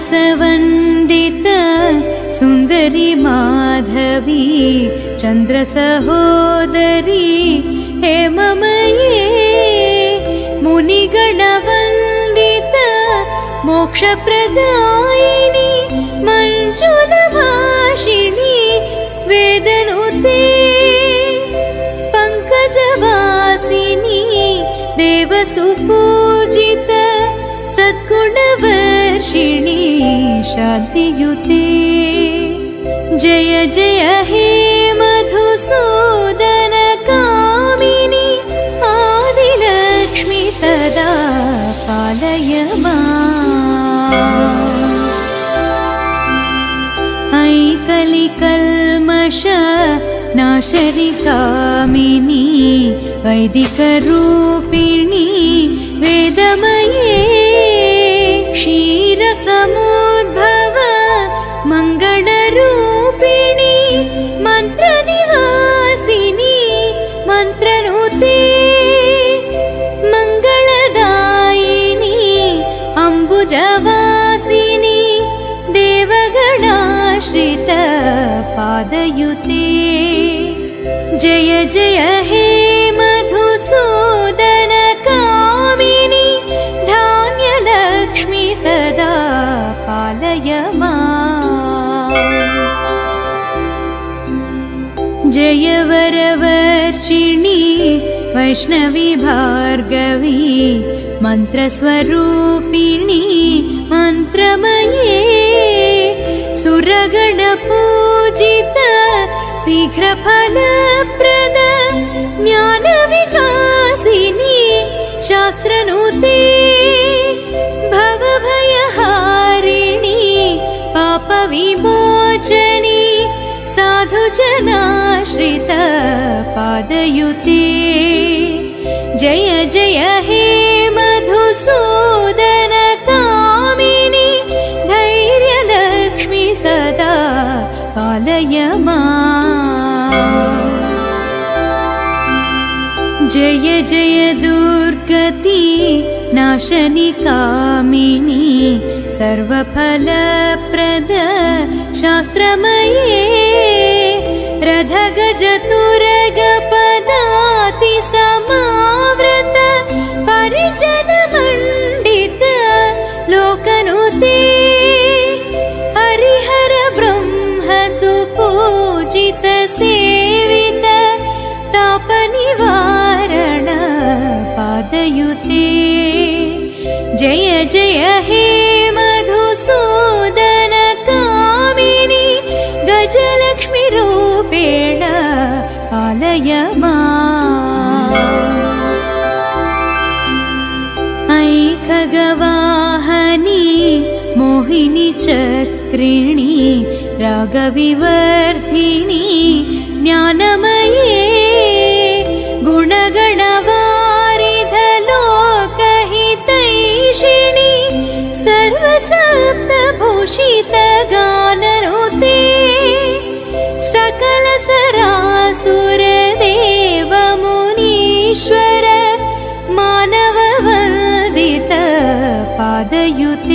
मानसवन्दित सुन्दरी माधवी चन्द्रसहोदरी हेममये मुनिगणवन्दित मोक्षप्रदायिनी मञ्जुलभाषिणी वेदनुते पङ्कजवासिनी देवसुपूजित सद्गुणवर्षिणी शान्तियुते जय जय हे मधुसूदन कामिनी आदिलक्ष्मी सदा पालय माम्। ऐ कलिकल्मष नाशरि कामिनी वैदिकरूपिणी वेदमये क्षीरसमुद्भव मङ्गलरूपिणी मन्त्रनिवासिनी मन्त्रनुते मङ्गलदायिनी अम्बुजवासिनी देवगणाश्रित पादयुते जय जय हे मधुसूदन कामिनी धान्यलक्ष्मी सदा पालय माम्। जय वरवर्षिणी वैष्णवी भार्गवी मन्त्रस्वरूपिणी मन्त्रमये सुरगणपूजित शीघ्रफलप्रद ज्ञानविकासिनी शास्त्रनुते भवभयहारिणी पापविमोचनी साधुजनाश्रित पादयुते जय जय हे मधुसूदन कामिनी धैर्यलक्ष्मी सदा पालय माम्। जय जय दुर्गति नाशनि कामिनी सर्वफलप्रद शास्त्रमये रथगजतुरगपदाति समावृत परिजनमण्डित लोकनुते हरिहर ब्रह्म सुपूजित सेवित तापनिवारण पादयुते जय जय हे मधुसूदन कामिनी गजलक्ष्मी रूपेण पालय माम्। ऐ खगवाहनी मोहिनी चक्रिणी रागविवर्धिनी ज्ञानमये गुणगणवारिधलोकहितैषिणी सर्वसप्तभूषितगाननुते सकलसरासुरदेवमुनीश्वर मानववन्दित पादयुते